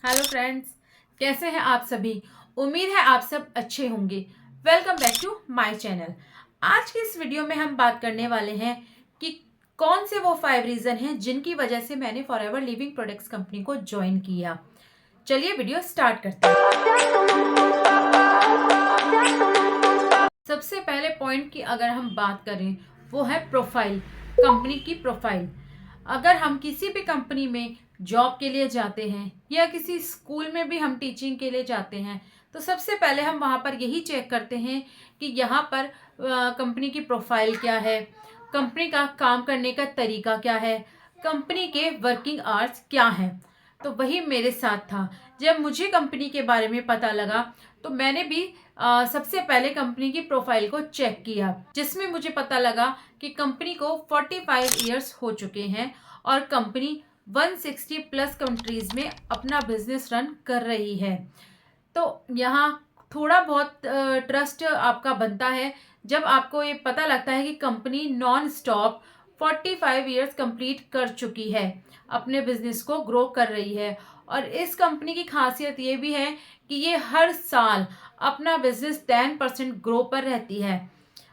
Hello friends, कैसे हैं आप सभी। उम्मीद है आप सब अच्छे होंगे। Welcome back to my channel. आज की इस वीडियो में हम बात करने वाले हैं कि कौन से वो 5 रीज़न हैं जिनकी वजह से मैंने फॉरएवर लिविंग प्रोडक्ट्स कंपनी को ज्वाइन किया। चलिए वीडियो स्टार्ट करते हैं। सबसे पहले पॉइंट की अगर हम बात करें वो है प्रोफाइल, कंपनी की प्रोफाइल। अगर हम किसी भी कंपनी में जॉब के लिए जाते हैं या किसी स्कूल में भी हम टीचिंग के लिए जाते हैं तो सबसे पहले हम वहाँ पर यही चेक करते हैं कि यहाँ पर कंपनी की प्रोफाइल क्या है, कंपनी का काम करने का तरीका क्या है, कंपनी के वर्किंग आवर्स क्या हैं। तो वही मेरे साथ था। जब मुझे कंपनी के बारे में पता लगा तो मैंने भी सबसे पहले कंपनी की प्रोफाइल को चेक किया, जिसमें मुझे पता लगा कि कंपनी को 45 इयर्स हो चुके हैं और कंपनी 160 प्लस कंट्रीज में अपना बिजनेस रन कर रही है। तो यहाँ थोड़ा बहुत ट्रस्ट आपका बनता है जब आपको ये पता लगता है कि company non stop 45 years complete कर चुकी है, अपने बिजनेस को ग्रो कर रही है। और इस कंपनी की खासियत ये भी है कि ये हर साल अपना बिजनेस 10% ग्रो पर रहती है।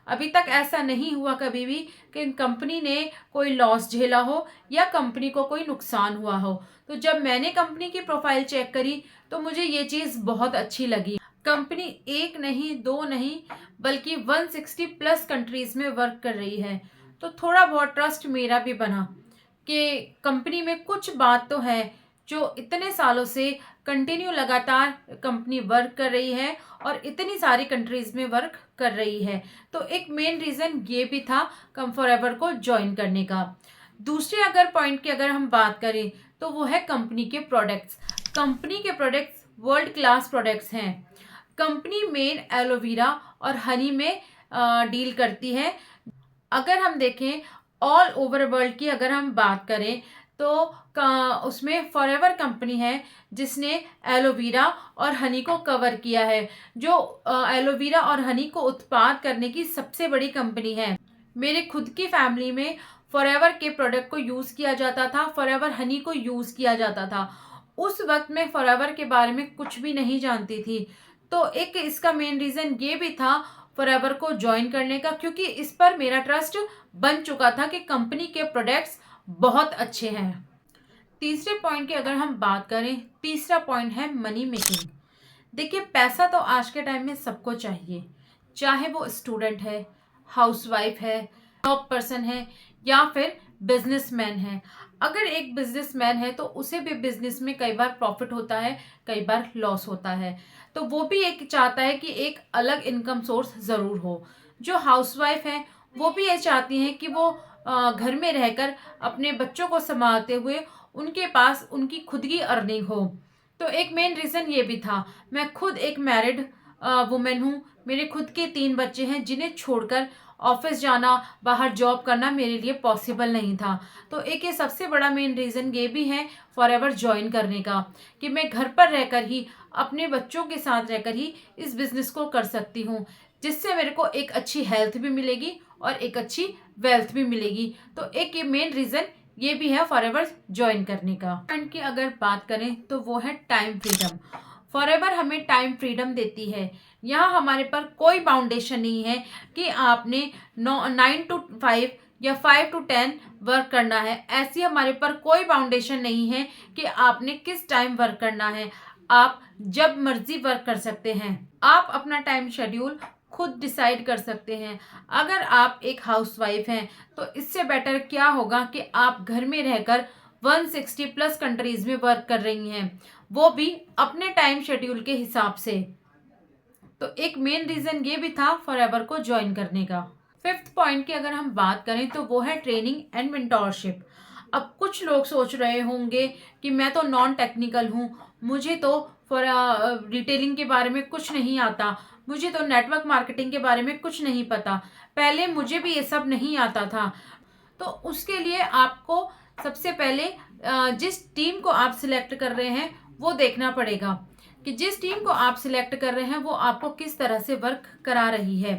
अभी तक ऐसा नहीं हुआ कभी भी कि कंपनी ने कोई लॉस झेला हो या कंपनी को कोई नुकसान हुआ हो। तो जब मैंने कंपनी की प्रोफाइल चेक करी तो मुझे ये चीज़ बहुत अच्छी लगी। कंपनी एक नहीं दो नहीं बल्कि 160 प्लस कंट्रीज में वर्क कर रही है। तो थोड़ा बहुत ट्रस्ट मेरा भी बना कि कंपनी में कुछ बात तो है जो इतने सालों से कंटिन्यू लगातार कंपनी वर्क कर रही है और इतनी सारी कंट्रीज में वर्क कर रही है। तो एक मेन रीज़न ये भी था कम फॉरएवर को ज्वाइन करने का। दूसरे अगर पॉइंट की अगर हम बात करें तो वो है कंपनी के प्रोडक्ट्स। कंपनी के प्रोडक्ट्स वर्ल्ड क्लास प्रोडक्ट्स हैं। कंपनी मेन एलोवेरा और हनी में डील करती है। अगर हम देखें ऑल ओवर वर्ल्ड की अगर हम बात करें तो उसमें फॉरएवर कंपनी है जिसने एलोवेरा और हनी को कवर किया है, जो एलोवेरा और हनी को उत्पाद करने की सबसे बड़ी कंपनी है। मेरे खुद की फैमिली में फॉरएवर के प्रोडक्ट को यूज़ किया जाता था, फॉरएवर हनी को यूज़ किया जाता था। उस वक्त मैं फॉरएवर के बारे में कुछ भी नहीं जानती थी। तो एक इसका मेन रीज़न ये भी था फॉरएवर को ज्वाइन करने का, क्योंकि इस पर मेरा ट्रस्ट बन चुका था कि कंपनी के प्रोडक्ट्स बहुत अच्छे हैं। तीसरे पॉइंट की अगर हम बात करें, तीसरा पॉइंट है मनी मेकिंग। देखिए, पैसा तो आज के टाइम में सबको चाहिए, चाहे वो स्टूडेंट है, हाउसवाइफ है, जॉब पर्सन है या फिर बिजनेसमैन है। अगर एक बिजनेसमैन है तो उसे भी बिजनेस में कई बार प्रॉफिट होता है, कई बार लॉस होता है। तो वो भी एक चाहता है कि एक अलग इनकम सोर्स ज़रूर हो। जो हाउसवाइफ है वो भी ये चाहती हैं कि वो घर में रहकर अपने बच्चों को संभालते हुए उनके पास उनकी खुद की अर्निंग हो। तो एक मेन रीज़न ये भी था। मैं खुद एक मैरिड वुमेन हूँ। मेरे खुद के 3 बच्चे हैं जिन्हें छोड़कर ऑफिस जाना, बाहर जॉब करना मेरे लिए पॉसिबल नहीं था। तो एक ये सबसे बड़ा मेन रीज़न ये भी है फॉरएवर ज्वाइन करने का कि मैं घर पर रहकर ही, अपने बच्चों के साथ रहकर ही इस बिज़नेस को कर सकती हूँ, जिससे मेरे को एक अच्छी हेल्थ भी मिलेगी और एक अच्छी वेल्थ भी मिलेगी। तो एक ये मेन रीज़न ये भी है फॉरएवर ज्वाइन करने का। पॉइंट की अगर बात करें तो वो है टाइम फ्रीडम। फॉरएवर हमें टाइम फ्रीडम देती है। यहाँ हमारे पर कोई बाउंडेशन नहीं है कि आपने 9 to 5 या 5 to 10 वर्क करना है। ऐसी हमारे पर कोई बाउंडेशन नहीं है कि आपने किस टाइम वर्क करना है। आप जब मर्जी वर्क कर सकते हैं। आप अपना टाइम शेड्यूल खुद डिसाइड कर सकते हैं। अगर आप एक हाउसवाइफ हैं तो इससे बेटर क्या होगा कि आप घर में रहकर 160 प्लस कंट्रीज में वर्क कर रही हैं, वो भी अपने टाइम शेड्यूल के हिसाब से। तो एक मेन रीज़न ये भी था फॉरएवर को ज्वाइन करने का। फिफ्थ पॉइंट की अगर हम बात करें तो वो है ट्रेनिंग एंड मेंटोरशिप। अब कुछ लोग सोच रहे होंगे कि मैं तो नॉन टेक्निकल हूँ, मुझे तो फॉर रिटेलिंग के बारे में कुछ नहीं आता, मुझे तो नेटवर्क मार्केटिंग के बारे में कुछ नहीं पता, पहले मुझे भी ये सब नहीं आता था। तो उसके लिए आपको सबसे पहले जिस टीम को आप सिलेक्ट कर रहे हैं वो देखना पड़ेगा कि जिस टीम को आप सिलेक्ट कर रहे हैं वो आपको किस तरह से वर्क करा रही है।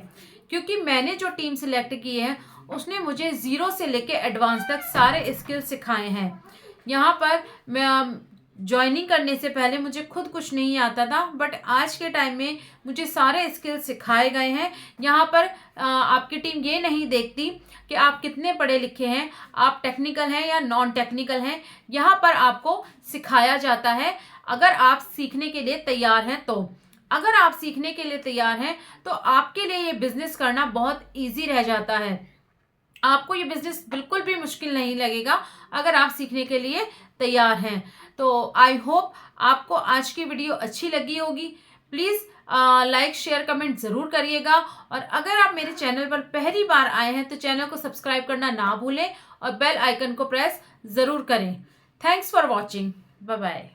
क्योंकि मैंने जो टीम सिलेक्ट की है उसने मुझे ज़ीरो से लेके एडवांस तक सारे स्किल सिखाए हैं। यहाँ पर मैं जॉइनिंग करने से पहले मुझे खुद कुछ नहीं आता था, बट आज के टाइम में मुझे सारे स्किल्स सिखाए गए हैं। यहाँ पर आपकी टीम ये नहीं देखती कि आप कितने पढ़े लिखे हैं, आप टेक्निकल हैं या नॉन टेक्निकल हैं। यहाँ पर आपको सिखाया जाता है, अगर आप सीखने के लिए तैयार हैं तो। अगर आप सीखने के लिए तैयार हैं तो आपके लिए ये बिजनेस करना बहुत ईजी रह जाता है। आपको ये बिजनेस बिल्कुल भी मुश्किल नहीं लगेगा अगर आप सीखने के लिए तैयार हैं। तो आई होप आपको आज की वीडियो अच्छी लगी होगी। प्लीज़ लाइक शेयर कमेंट ज़रूर करिएगा, और अगर आप मेरे चैनल पर पहली बार आए हैं तो चैनल को सब्सक्राइब करना ना भूलें और बेल आइकन को प्रेस ज़रूर करें। Thanks for watching. Bye bye.